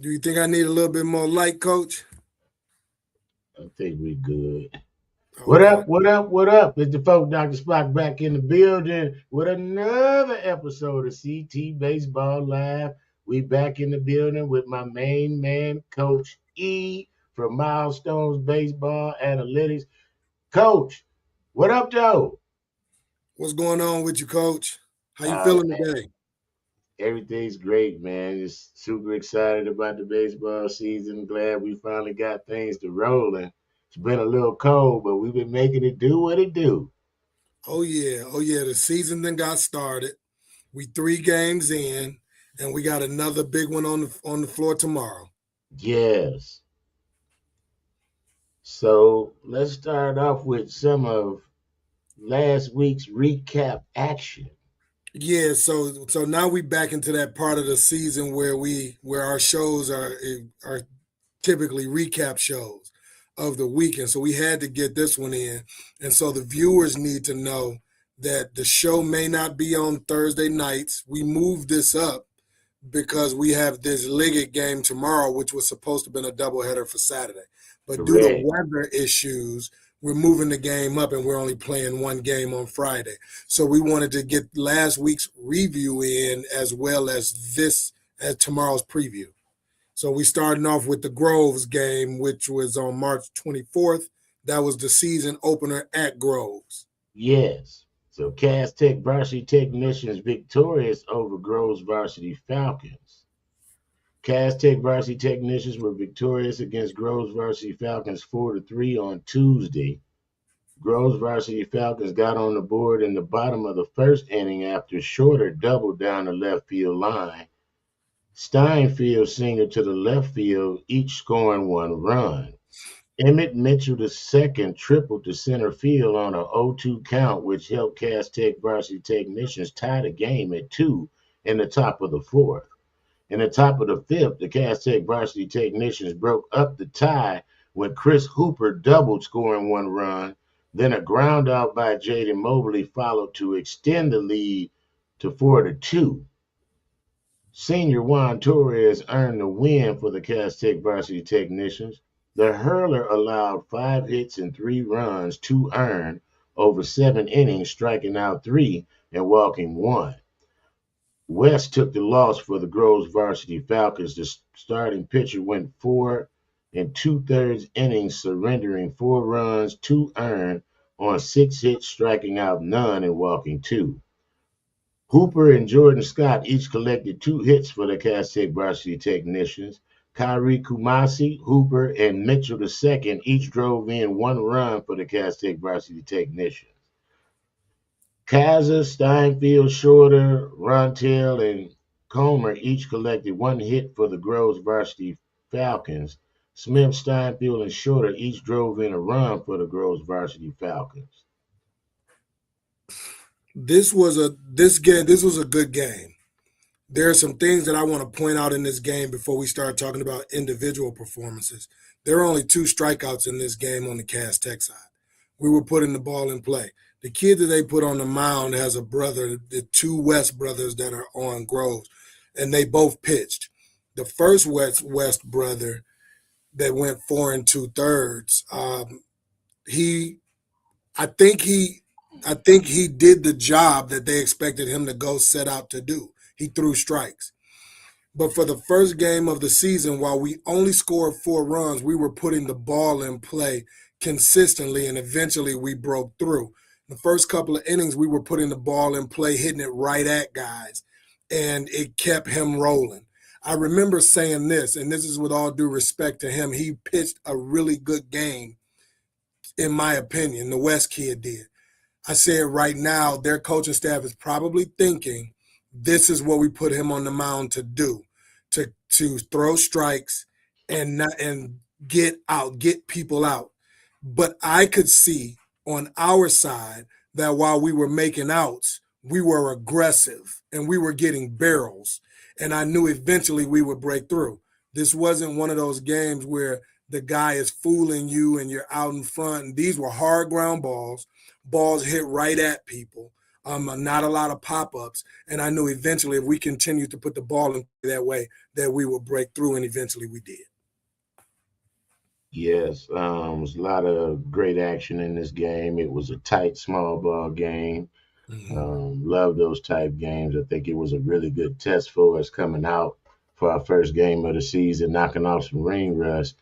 Do you think I need a little bit more light, Coach? I think we good. What Okay. up? What up? What up? It's the folk Dr. Spock back in the building with another episode of CT Baseball Live. We back in the building with my main man, Coach E from Milestones Baseball Analytics. Coach, what up, Joe? What's going on with you, Coach? How you Oh feeling man, today? everything's great, man. Just super excited about the baseball season. Glad we finally got things to rolling. It's been a little cold, but we've been making it do what it do. Oh yeah, oh yeah. The season then got started. We 3 games in, and we got another big one on the floor tomorrow. Yes. So let's start off with some of last week's recap action. Yeah, so now we back into that part of the season where our shows are typically recap shows of the weekend. So we had to get this one in. And so the viewers need to know that the show may not be on Thursday nights. We moved this up because we have this Liggett game tomorrow, which was supposed to have been a doubleheader for Saturday. But due to Correct. weather issues, we're moving the game up and we're only playing one game on Friday. So we wanted to get last week's review in as well as tomorrow's preview. So we starting off with the Groves game, which was on March 24th. That was the season opener at Groves. Yes. So Cass Tech Varsity Technicians victorious over Groves Varsity Falcons. Cass Tech Varsity Technicians were victorious against Groves Varsity Falcons 4-3 on Tuesday. Groves Varsity Falcons got on the board in the bottom of the first inning after Shorter doubled down the left field line. Steinfield singled to the left field, each scoring one run. Emmett Mitchell II tripled to center field on a 0-2 count, which helped Cass Tech Varsity Technicians tie the game at 2 in the top of the fourth. In the top of the fifth, the Cass Tech Varsity Technicians broke up the tie when Chris Hooper doubled, scoring one run. Then a ground out by Jaden Mobley followed to extend the lead to 4-2. Senior Juan Torres earned the win for the Cass Tech Varsity Technicians. The hurler allowed 5 hits and 3 runs, 2 earned, over 7 innings, striking out 3 and walking 1. West took the loss for the Groves Varsity Falcons. The starting pitcher went 4 and 2/3 innings, surrendering 4 runs, 2 earned, on 6 hits, striking out none and walking 2. Hooper and Jordan Scott each collected 2 hits for the Cass Tech Varsity Technicians. Kyrie Kumasi, Hooper, and Mitchell II each drove in 1 run for the Cass Tech Varsity Technicians. Kaiser, Steinfield, Shorter, Rontel, and Comer each collected 1 hit for the Groves Varsity Falcons. Smith, Steinfield, and Shorter each drove in a run for the Groves Varsity Falcons. This was a good game. There are some things that I want to point out in this game before we start talking about individual performances. There are only 2 strikeouts in this game on the Cass Tech side. We were putting the ball in play. The kid that they put on the mound has a brother, the 2 West brothers that are on Groves, and they both pitched. The first West brother that went 4 and 2/3, he I think he I think he did the job that they expected him to go set out to do. He threw strikes. But for the first game of the season, while we only scored 4 runs, we were putting the ball in play consistently, and eventually we broke through. The first couple of innings, we were putting the ball in play, hitting it right at guys, and it kept him rolling. I remember saying this, and this is with all due respect to him. He pitched a really good game, in my opinion. The West kid did. I said right now, their coaching staff is probably thinking this is what we put him on the mound to do, to throw strikes and not and get people out. But I could see on our side that while we were making outs, we were aggressive and we were getting barrels. And I knew eventually we would break through. This wasn't one of those games where the guy is fooling you and you're out in front. And these were hard ground balls hit right at people not a lot of pop ups. And I knew eventually if we continued to put the ball in that way, that we would break through, and eventually we did. Yes, was a lot of great action in this game. It was a tight, small ball game. Hmm. Love those type games. I think it was a really good test for us coming out for our first game of the season, knocking off some ring rust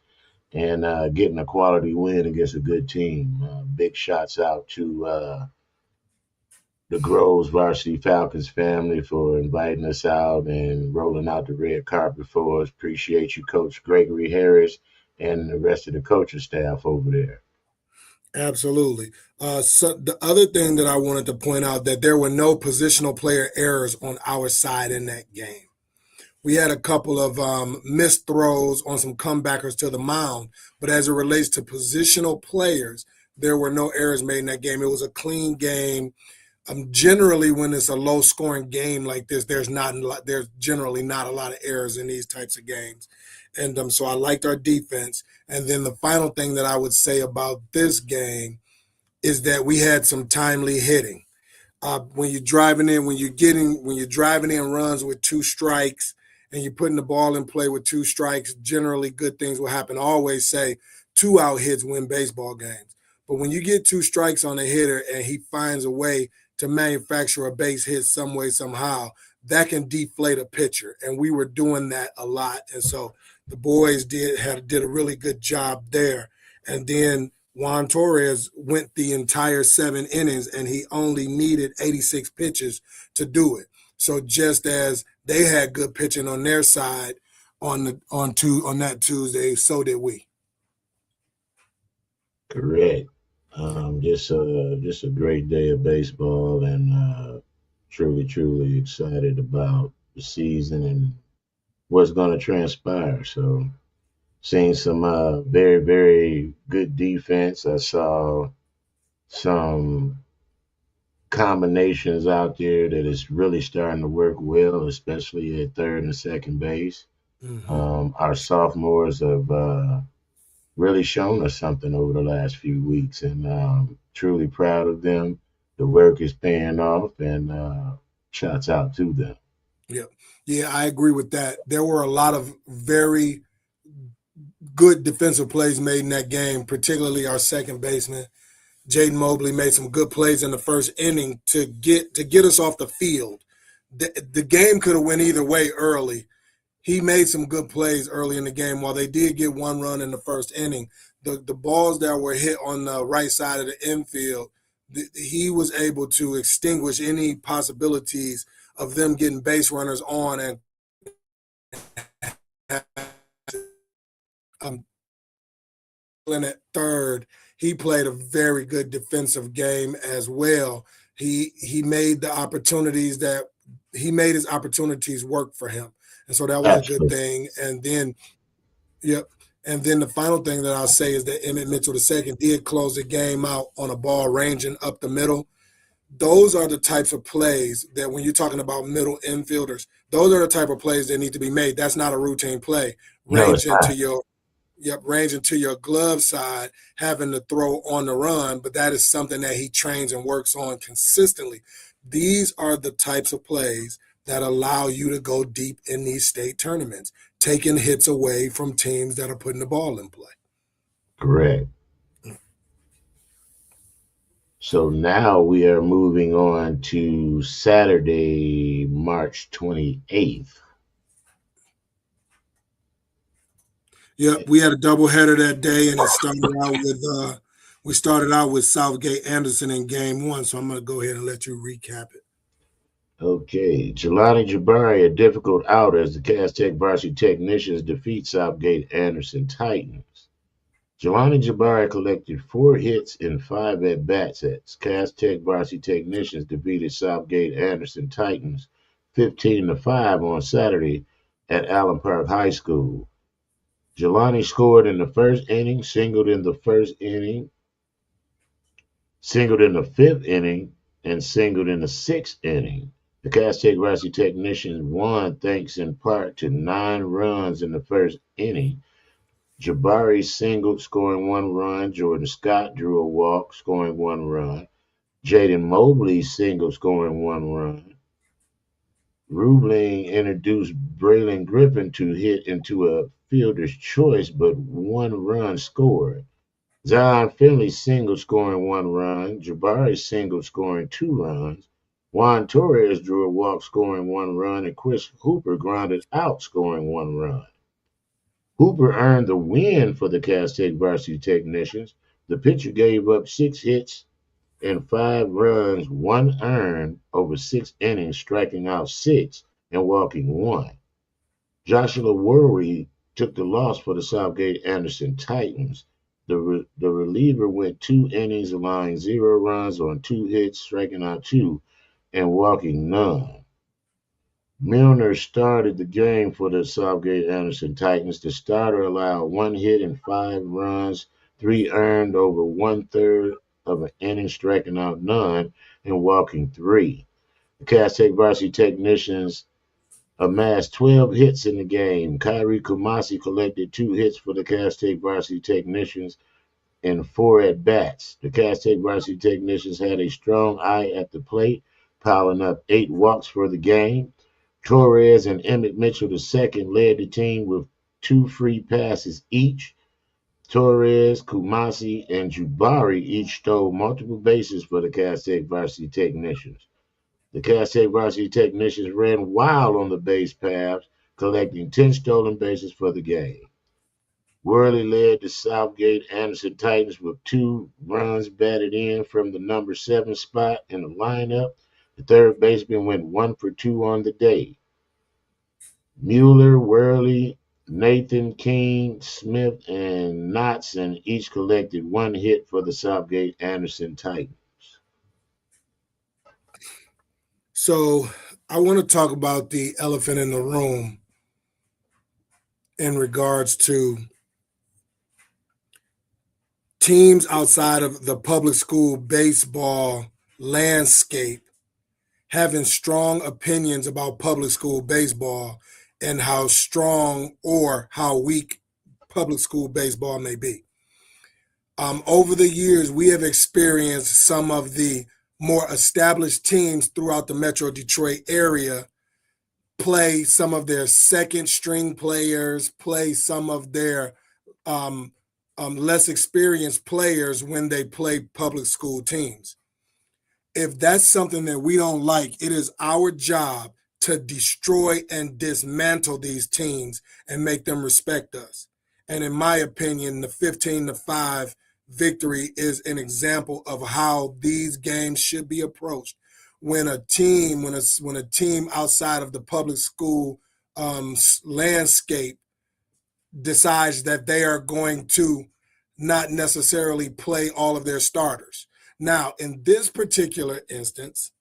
and getting a quality win against a good team. Big shots out to the Groves Varsity Falcons family for inviting us out and rolling out the red carpet for us. Appreciate you, Coach Gregory Harris, and the rest of the coaching staff over there. Absolutely. So the other thing that I wanted to point out that there were no positional player errors on our side in that game. We had a couple of missed throws on some comebackers to the mound, but as it relates to positional players, there were no errors made in that game. It was a clean game. Generally, when it's a low scoring game like this, there's generally not a lot of errors in these types of games, and so I liked our defense. And then the final thing that I would say about this game is that we had some timely hitting. When you're driving in, when you're driving in runs with two strikes and you're putting the ball in play with two strikes, generally good things will happen. I always say 2 out hits win baseball games. But when you get two strikes on a hitter and he finds a way to manufacture a base hit some way, somehow, that can deflate a pitcher. And we were doing that a lot. And so the boys did a really good job there. And then Juan Torres went the entire 7 innings and he only needed 86 pitches to do it. So just as they had good pitching on their side on that Tuesday, so did we. Correct. Just a great day of baseball, and truly excited about the season and what's going to transpire. So, seen some very good defense. I saw some combinations out there that is really starting to work well, especially at third and second base. Mm-hmm. Our sophomores have really shown us something over the last few weeks, and truly proud of them. The work is paying off, and shouts out to them. Yeah, yeah, I agree with that. There were a lot of very good defensive plays made in that game, particularly our second baseman Jaden Mobley made some good plays in the first inning to get us off the field. The game could have went either way early. He made some good plays early in the game. While they did get one run in the first inning, the balls that were hit on the right side of the infield, he was able to extinguish any possibilities of them getting base runners on and um, at third, he played a very good defensive game as well. He made the opportunities that he made his opportunities work for him, and so that was a good Absolutely. thing. And then, yep. And then the final thing that I'll say is that Emmett Mitchell II did close the game out on a ball ranging up the middle. Those are the types of plays that when you're talking about middle infielders, those are the type of plays that need to be made. That's not a routine play. No, it's Range into not. your Yep, ranging to your glove side, having to throw on the run, but that is something that he trains and works on consistently. These are the types of plays that allow you to go deep in these state tournaments, taking hits away from teams that are putting the ball in play. Correct. So now we are moving on to Saturday, March 28th. Yep, we had a doubleheader that day, and it started out with we started out with Southgate Anderson in game one. So I'm going to go ahead and let you recap it. Okay, Jelani Jabari, a difficult out as the Cass Tech varsity technicians defeat Southgate Anderson Titans. Jelani Jabari collected 4 hits in 5 at-bats as Cass Tech varsity technicians defeated Southgate Anderson Titans 15-5 on Saturday at Allen Park High School. Jelani scored in the first inning, singled in the fifth inning, and singled in the sixth inning. The Cass Tech varsity technicians won thanks in part to 9 runs in the first inning. Jabari singled, scoring 1 run. Jordan Scott drew a walk, scoring 1 run. Jaden Mobley single scoring 1 run. Rubling introduced Braylon Griffin to hit into a fielder's choice, but 1 run scored. Zion Finley single scoring 1 run. Jabari single scoring 2 runs. Juan Torres drew a walk scoring 1 run, and Chris Hooper grounded out scoring 1 run. Hooper earned the win for the Cass Tech varsity technicians. The pitcher gave up 6 hits and 5 runs, 1 earned over 6 innings, striking out 6 and walking 1. Joshua Worry took the loss for the Southgate Anderson Titans. The reliever went 2 innings, allowing 0 runs on 2 hits, striking out 2 and walking none. Milner started the game for the Southgate Anderson Titans. The starter allowed 1 hit and 5 runs, 3 earned over 1/3 of an inning, striking out none and walking 3. The Cass Tech varsity technicians amassed 12 hits in the game. Kyrie Kumasi collected 2 hits for the Cass Tech varsity technicians in 4 at-bats. The Cass Tech varsity technicians had a strong eye at the plate, piling up 8 walks for the game. Torres and Emmett Mitchell II led the team with 2 free passes each. Torres, Kumasi, and Jubari each stole multiple bases for the Cass Tech varsity technicians. The Cass Tech varsity technicians ran wild on the base paths, collecting 10 stolen bases for the game. Worley led the Southgate Anderson Titans with 2 runs batted in from the number 7 spot in the lineup. The third baseman went 1 for 2 on the day. Mueller, Worley, Nathan, King, Smith, and Knotson each collected 1 hit for the Southgate Anderson Titans. So I want to talk about the elephant in the room in regards to teams outside of the public school baseball landscape having strong opinions about public school baseball and how strong or how weak public school baseball may be. Over the years, we have experienced some of the more established teams throughout the Metro Detroit area play some of their second string players, play some of their um, less experienced players when they play public school teams. If that's something that we don't like, it is our job to destroy and dismantle these teams and make them respect us. And in my opinion, the 15-5 victory is an example of how these games should be approached. When a team, when a team outside of the public school landscape decides that they are going to not necessarily play all of their starters. Now, in this particular instance,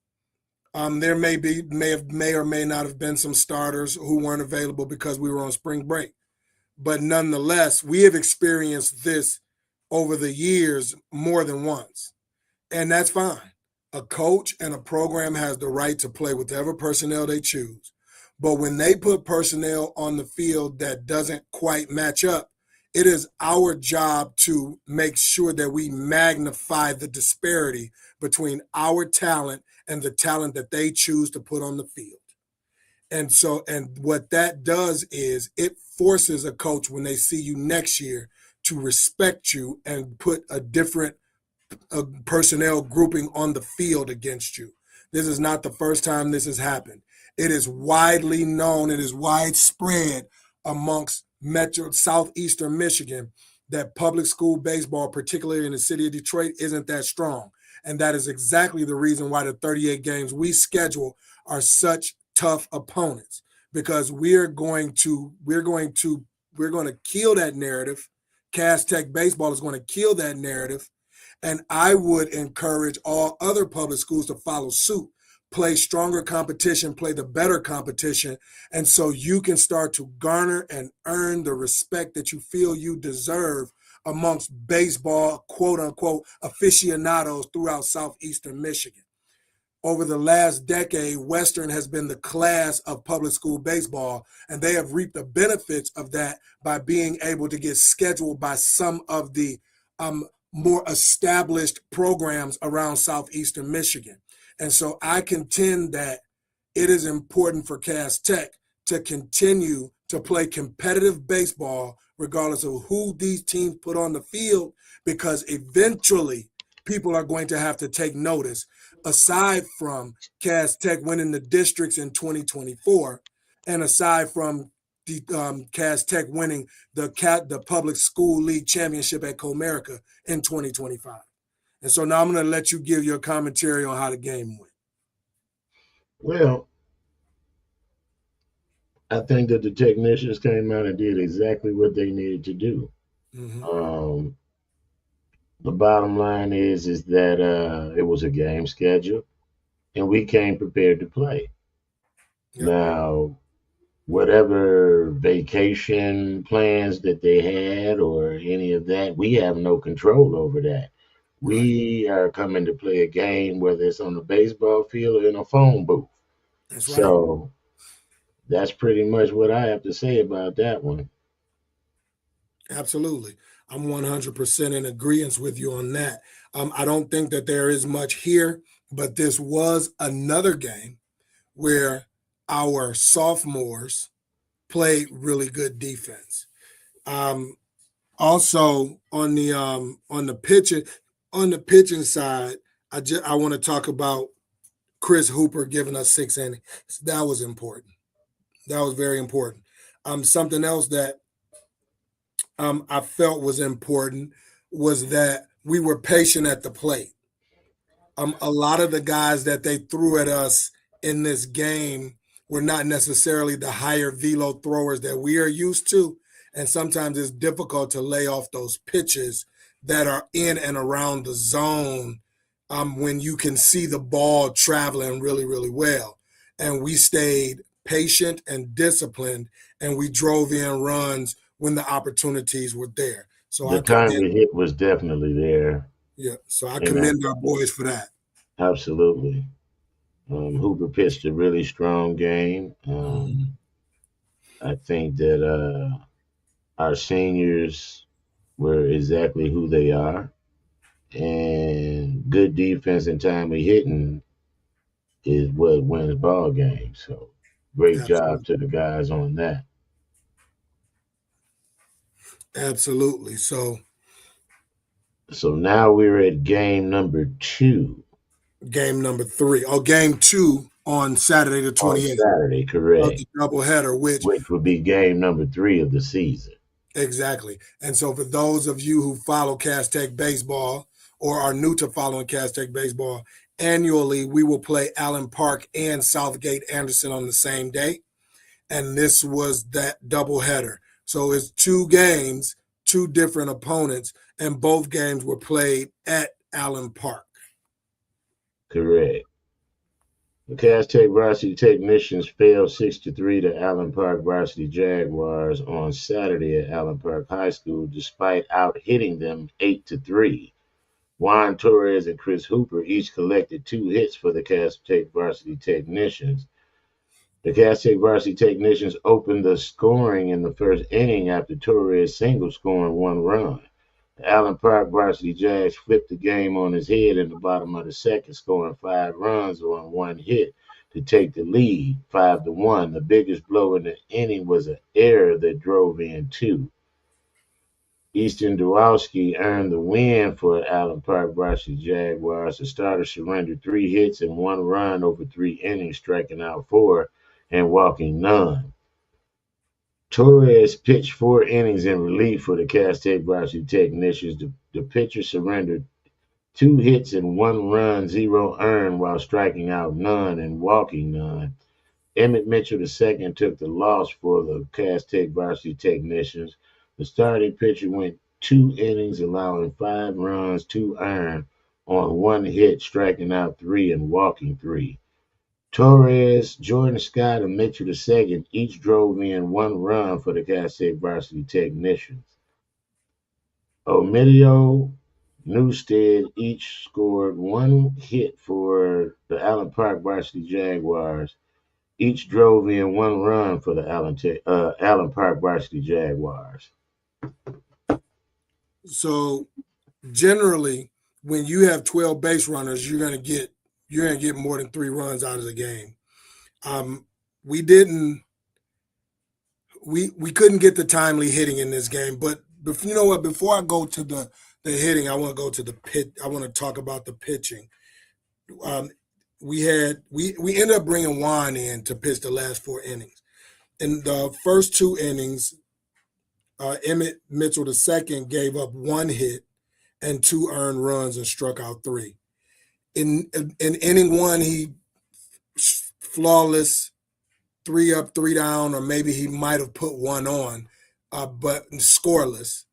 there may or may not have been some starters who weren't available because we were on spring break. But nonetheless, we have experienced this over the years more than once. And that's fine. A coach and a program has the right to play whatever personnel they choose. But when they put personnel on the field that doesn't quite match up, it is our job to make sure that we magnify the disparity between our talent and the talent that they choose to put on the field. And what that does is it forces a coach when they see you next year to respect you and put a different personnel grouping on the field against you. This is not the first time this has happened. It is widely known, it is widespread amongst Metro Southeastern Michigan that public school baseball, particularly in the city of Detroit, isn't that strong. And that is exactly the reason why the 38 games we schedule are such tough opponents, because we're going to kill that narrative. Cass Tech baseball is going to kill that narrative. And I would encourage all other public schools to follow suit, play stronger competition, play the better competition. And so you can start to garner and earn the respect that you feel you deserve amongst baseball, quote unquote, aficionados throughout Southeastern Michigan. Over the last decade, Western has been the class of public school baseball, and they have reaped the benefits of that by being able to get scheduled by some of the more established programs around southeastern Michigan. And so I contend that it is important for Cass Tech to continue to play competitive baseball regardless of who these teams put on the field, because eventually people are going to have to take notice. Aside from Cass Tech winning the districts in 2024, and aside from the Cass Tech winning the public school league championship at Comerica in 2025. And so now I'm going to let you give your commentary on how the game went. Well, I think that the technicians came out and did exactly what they needed to do. Mm-hmm. Um, the bottom line is that it was a game schedule, and we came prepared to play. Yep. Now, whatever vacation plans that they had or any of that, we have no control over that. Right. We are coming to play a game, whether it's on the baseball field or in a phone booth. That's right. So that's pretty much what I have to say about that one. Absolutely. I'm 100% in agreement with you on that. I don't think that there is much here, but this was another game where our sophomores played really good defense. Um, Also on the pitching side, I want to talk about Chris Hooper giving us 6 innings. That was important. That was very important. Something else that I felt was important was that we were patient at the plate. A lot of the guys that they threw at us in this game were not necessarily the higher velo throwers that we are used to. And sometimes it's difficult to lay off those pitches that are in and around the zone when you can see the ball traveling really, really well. And we stayed patient and disciplined, and we drove in runs when the opportunities were there. So I The time commend, to hit was definitely there, yeah. So I and I, commend our boys for that. absolutely. Hooper pitched a really strong game. Mhm. I think that our seniors were exactly who they are, and good defense and timely hitting is what wins ball games. So great job Absolutely. to the guys on that. Absolutely. So So now we're at game number 2 game number three. Oh, game two on Saturday the on 28th Saturday, of correct? the doubleheader, which Which would be game number 3 of the season. exactly. And so for those of you who follow Cass Tech baseball or are new to following Cass Tech baseball, annually we will play Allen Park and Southgate Anderson on the same day. And this was that doubleheader. So it's two games, two different opponents, and both games were played at Allen Park. Correct. The Cass Tech varsity technicians fell 6-3 to Allen Park varsity Jaguars on Saturday at Allen Park High School, despite out hitting them 8-3. Juan Torres and Chris Hooper each collected 2 hits for the Cass Tech varsity technicians. The Cass Tech varsity technicians opened the scoring in the first inning after Torres single scoring 1 run. The Allen Park varsity Jags flipped the game on his head in the bottom of the second, scoring 5 runs on 1 hit to take the lead, 5-1. The biggest blow in the inning was an error that drove in 2. Easton Dwowski earned the win for Allen Park varsity Jaguars. The starter surrendered 3 hits and 1 run over 3 innings, striking out 4 and walking none. Torres pitched 4 innings in relief for the Cass Tech varsity technicians. The pitcher surrendered 2 hits and 1 run, 0 earned, while striking out none and walking none. Emmett Mitchell II took the loss for the Cass Tech varsity technicians. The starting pitcher went 2 innings, allowing 5 runs, 2 earned, on 1 hit, striking out 3 and walking 3. Torres, Jordan Scott, and Mitchell II each drove in 1 run for the Cass Tech varsity technicians. Omidio Newstead each scored 1 hit for the Allen Park varsity Jaguars. Each drove in 1 run for the Allen Park varsity Jaguars. So Generally, when you have 12 base runners, you're gonna get more than 3 runs out of the game. Um, we didn't we couldn't get the timely hitting in this game, but you know what? Before I go to the hitting, I want to go to the pit. I want to talk about the pitching. Um, we ended up bringing Juan in to pitch the last 4 innings. In the first 2 innings, Emmett Mitchell II gave up 1 hit and 2 earned runs and struck out 3. In inning 1, he flawless, 3 up, 3 down, or maybe he might have put 1 on, but scoreless.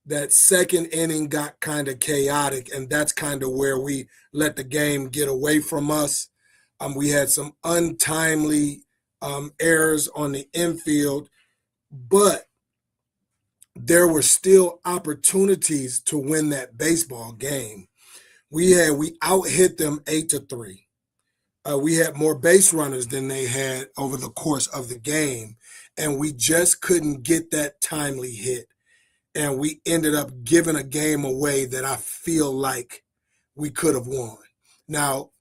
That second inning got kind of chaotic, and that's kind of where we let the game get away from us. We had some untimely errors on the infield, but there were still opportunities to win that baseball game. We out hit them 8-3. We had more base runners than they had over the course of the game, and we just couldn't get that timely hit. And we ended up giving a game away that I feel like we could have won. Now,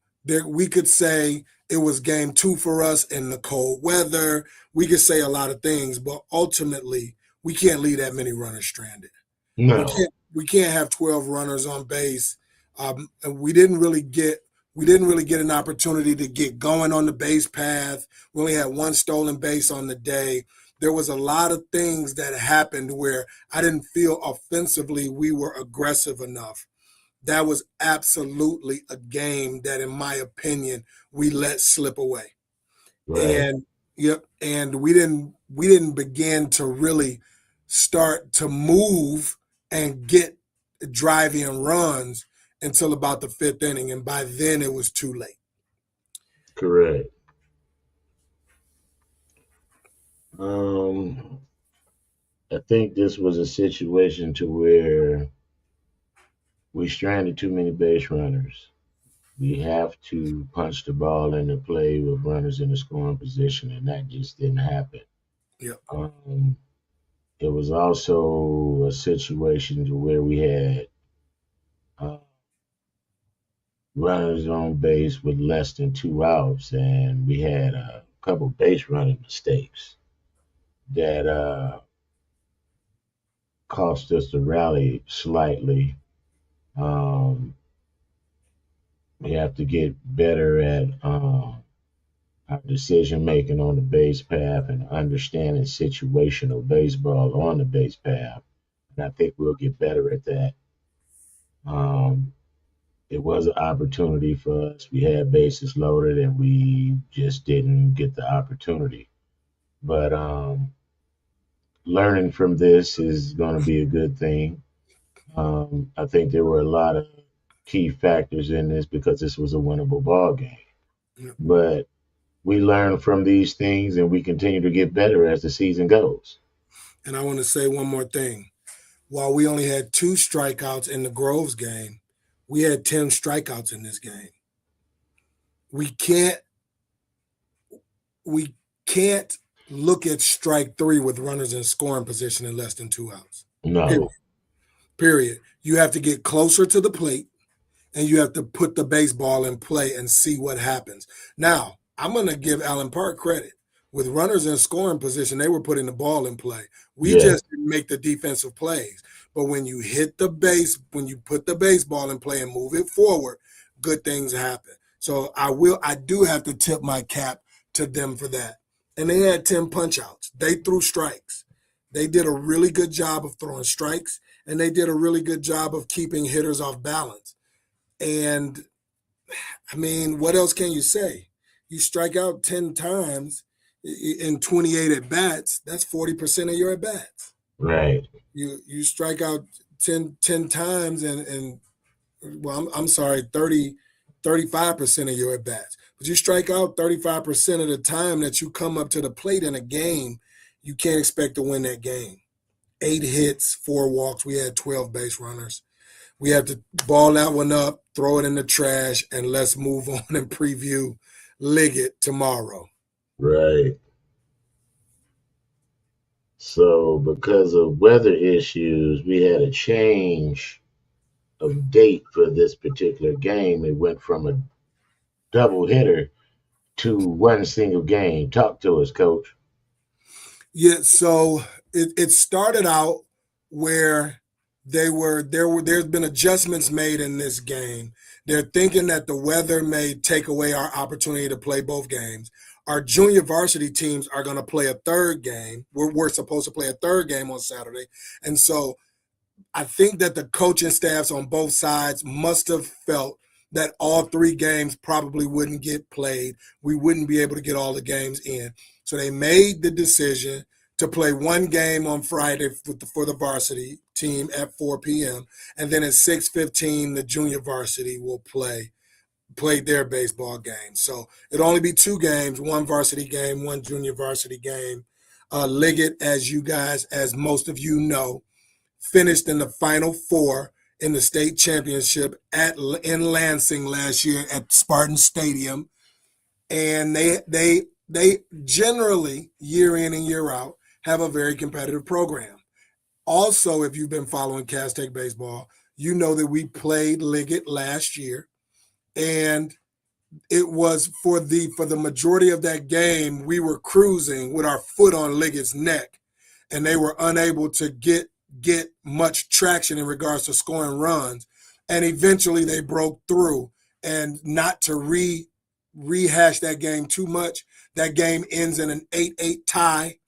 we could say it was game 2 for us in the cold weather. We could say a lot of things, but ultimately, we can't leave that many runners stranded. We No, can't we can't have 12 runners on base. And we didn't really get an opportunity to get going on the base path. We only had 1 stolen base on the day. There was a lot of things that happened where I didn't feel offensively we were aggressive enough. That was absolutely a game that, in my opinion, we let slip away. right, And yep, and we didn't begin to really start to move and get driving runs until about the 5th inning, and by then it was too late. correct. Um, I think this was a situation to where we stranded too many base runners. We have to punch the ball into play with runners in the scoring position, and that just didn't happen. Yep, Um, it was also a situation to where we had uh, runners on base with less than 2 outs, and we had a couple base running mistakes that cost us the rally slightly. Um, we have to get better at our decision making on the base path and understanding situational baseball on the base path. And I think we'll get better at that. Um, it was an opportunity for us. We had bases loaded and we just didn't get the opportunity. But learning from this is going to be a good thing. I think there were a lot of key factors in this because this was a winnable ball game. yep. But we learn from these things and we continue to get better as the season goes. And I want to say one more thing. While we only had 2 strikeouts in the Groves game, we had 10 strikeouts in this game. We can't we can't look at strike 3 with runners in scoring position in less than 2 outs. Period. No, Period. You have to get closer to the plate and you have to put the baseball in play and see what happens. Now, I'm going to give Allen Park credit. With runners in scoring position, they were putting the ball in play. We yeah, just didn't make the defensive plays. But when you hit the base, when you put the baseball in play and move it forward, good things happen. So I do have to tip my cap to them for that. And they had 10 punch outs. They threw strikes. They did a really good job of throwing strikes, and they did a really good job of keeping hitters off balance. And I mean, what else can you say? You strike out 10 times in 28 at bats, that's 40% of your at bats. right, You strike out 10 times and well, I'm sorry, 35% of your at bats. But you strike out 35% of the time that you come up to the plate in a game, you can't expect to win that game. 8 hits, 4 walks. We had 12 base runners. We have to ball that one up, throw it in the trash, and let's move on and preview Liggett tomorrow. right. So, because of weather issues, we had a change of date for this particular game. It went from a double hitter to one single game. Talk to us, Coach. Yeah, so it started out where there's been adjustments made in this game. They're thinking that the weather may take away our opportunity to play both games. Our junior varsity teams are going to play a third game. We're supposed to play a third game on Saturday. And so I think that the coaching staffs on both sides must have felt that all three games probably wouldn't get played. We wouldn't be able to get all the games in. So they made the decision to play one game on Friday for the varsity team at 4 p.m. And then at 6:15, the junior varsity will play their baseball game. So it'll only be two games, one varsity game, one junior varsity game. Liggett, as most of you know, finished in the Final Four in the state championship in Lansing last year at Spartan Stadium, and they generally year in and year out have a very competitive program. Also, if you've been following Cass Tech baseball, you know that we played Liggett last year, and it was for the majority of that game we were cruising with our foot on Liggett's neck, and they were unable to get much traction in regards to scoring runs, and eventually they broke through. And not to rehash that game too much, that game ends in an 8-8 tie.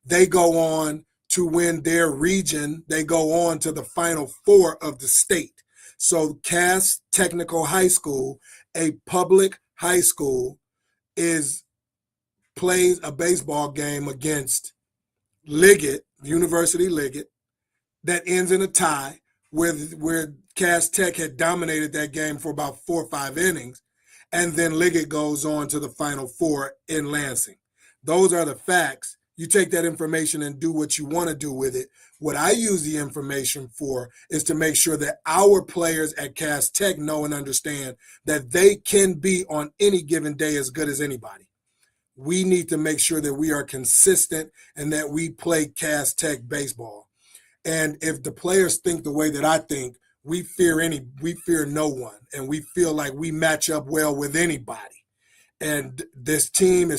They go on to win their region. They go on to the Final Four of the state. So Cass Technical High School, a public high school, is plays a baseball game against Liggett, University Liggett, that ends in a tie where Cass Tech had dominated that game for about 4 or 5 innings, and then Liggett goes on to the Final Four in Lansing. Those are the facts. You take that information and do what you want to do with it. What I use the information for is to make sure that our players at Cass Tech know and understand that they can be on any given day as good as anybody. We need to make sure that we are consistent and that we play Cass Tech baseball. And if the players think the way that I think, we fear no one, and we feel like we match up well with anybody. And this program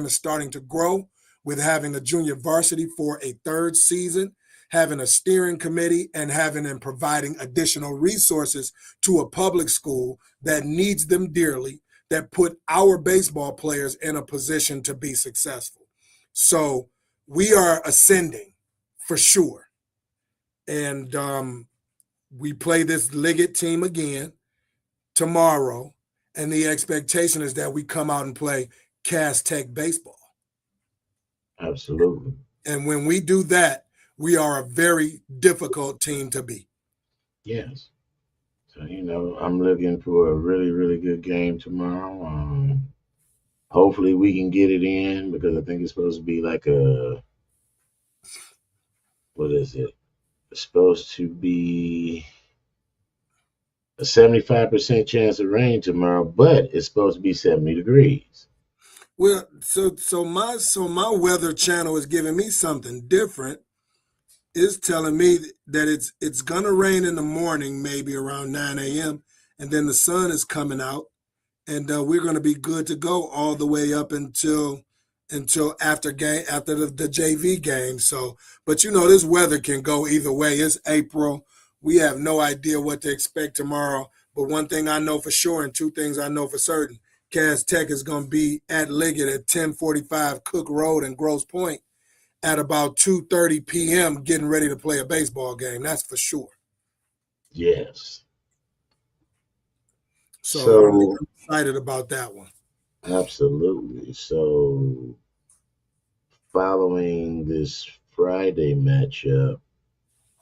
is starting to grow with having a junior varsity for a third season, having a steering committee, and having and providing additional resources to a public school that needs them dearly, that put our baseball players in a position to be successful. So we are ascending for sure. And we play this Liggett team again tomorrow. And the expectation is that we come out and play Cass Tech baseball. Absolutely. And when we do that, we are a very difficult team to beat. Yes. So, I'm looking for a really, really good game tomorrow. Hopefully we can get it in because I think it's supposed to be like what is it? It's supposed to be a 75% chance of rain tomorrow, but it's supposed to be 70 degrees. Well, so my weather channel is giving me something different. It's telling me that it's gonna rain in the morning, maybe around 9 a.m., and then the sun is coming out, and we're going to be good to go all the way up until after the JV game. So, but this weather can go either way. It's April. We have no idea what to expect tomorrow. But one thing I know for sure, and two things I know for certain: Cass Tech is going to be at Liggett at 1045 Cook Road in Grosse Pointe at about 2:30 p.m. getting ready to play a baseball game. That's for sure. Yes. So I'm So excited about that one. absolutely. So following this Friday matchup,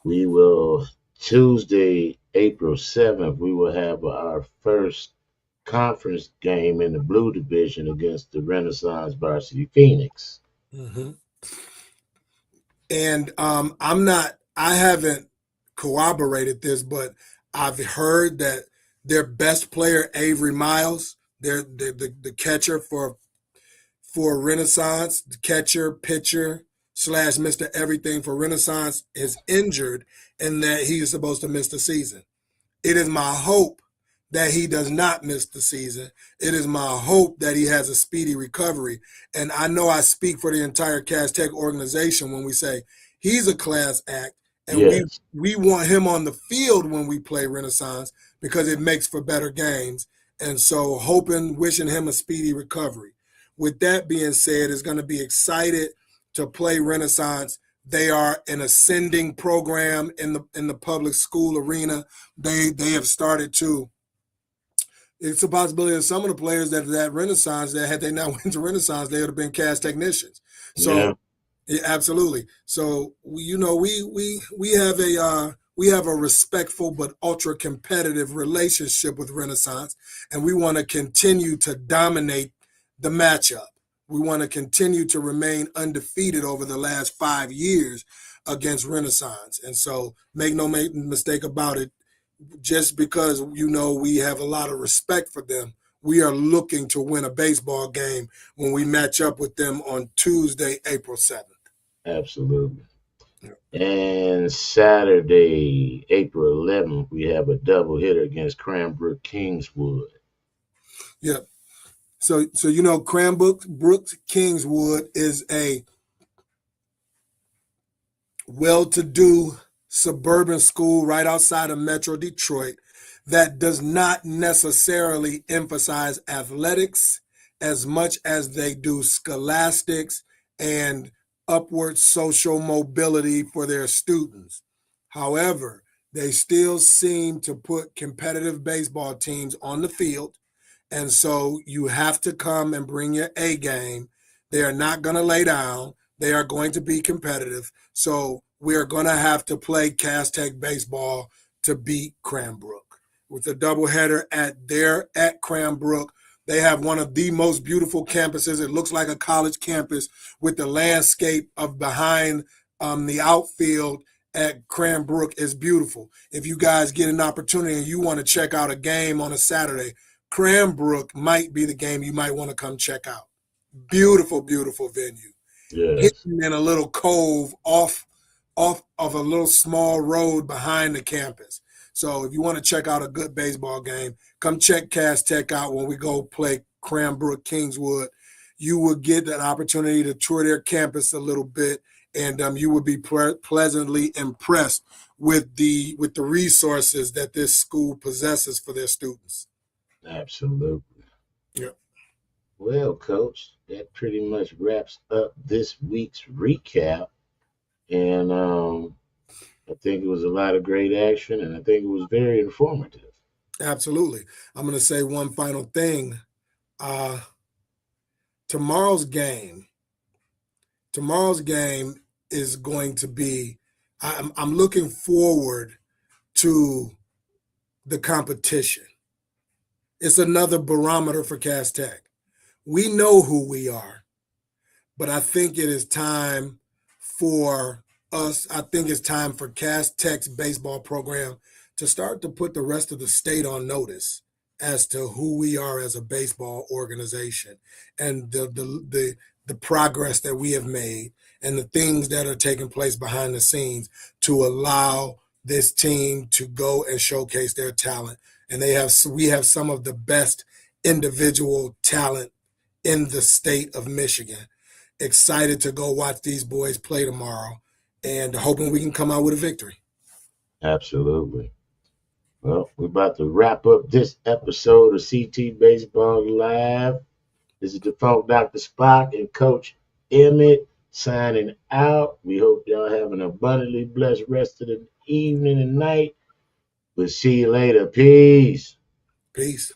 we will Tuesday, April 7th, we will have our first conference game in the blue division against the Renaissance Varsity Phoenix. Mm-hmm. And I haven't corroborated this, but I've heard that their best player, Avery Miles, the catcher for Renaissance, the catcher, pitcher, slash Mr. Everything for Renaissance is injured and that he is supposed to miss the season. It is my hope that he does not miss the season. It is my hope that he has a speedy recovery. And I know I speak for the entire Cass Tech organization when we say he's a class act, and Yes, we want him on the field when we play Renaissance because it makes for better games. And so hoping, wishing him a speedy recovery. With that being said, is going to be excited to play Renaissance. They are an ascending program in the public school arena. They have started to. It's a possibility that some of the players that Renaissance that had they not went to Renaissance, they would have been cast technicians. yeah, So yeah, absolutely. So we have a respectful but ultra competitive relationship with Renaissance, and we want to continue to dominate the matchup. We want to continue to remain undefeated over the last 5 years against Renaissance. And so make no mistake about it, just because we have a lot of respect for them, we are looking to win a baseball game when we match up with them on Tuesday, April 7th. absolutely. And Saturday, April 11th, we have a doubleheader against Cranbrook Kingswood. Yeah. So Cranbrook Kingswood is a well-to-do suburban school right outside of Metro Detroit that does not necessarily emphasize athletics as much as they do scholastics and upward social mobility for their students. However, they still seem to put competitive baseball teams on the field, and so you have to come and bring your A game. They are not going to lay down. They are going to be competitive. So we are going to have to play Cass Tech baseball to beat Cranbrook. With a doubleheader at Cranbrook, they have one of the most beautiful campuses. It looks like a college campus with the landscape of behind the outfield at Cranbrook is beautiful. If you guys get an opportunity and you want to check out a game on a Saturday, Cranbrook might be the game you might want to come check out. Beautiful, beautiful venue. Yes, Hidden in a little cove off of a little small road behind the campus. So if you want to check out a good baseball game, come check Cass Tech out when we go play Cranbrook Kingswood. You will get an opportunity to tour their campus a little bit, and you will be pleasantly impressed with the resources that this school possesses for their students. absolutely. Yeah. Well, Coach, that pretty much wraps up this week's recap. And I think it was a lot of great action, and I think it was very informative. Absolutely. I'm going to say one final thing. Uh, tomorrow's game, tomorrow's game is going to be. I'm looking forward to the competition. It's another barometer for Cass Tech. We know who we are, but I think it is time for us. I think it's time for Cass Tech's baseball program to start to put the rest of the state on notice as to who we are as a baseball organization and the progress that we have made and the things that are taking place behind the scenes to allow this team to go and showcase their talent. And we have some of the best individual talent in the state of Michigan. Excited to go watch these boys play tomorrow and hoping we can come out with a victory. Absolutely. Well, we're about to wrap up this episode of CT Baseball Live. This is the Funk Dr. Spock and Coach Emmett signing out. We hope y'all have an abundantly blessed rest of the evening and night. We'll see you later. Peace. Peace.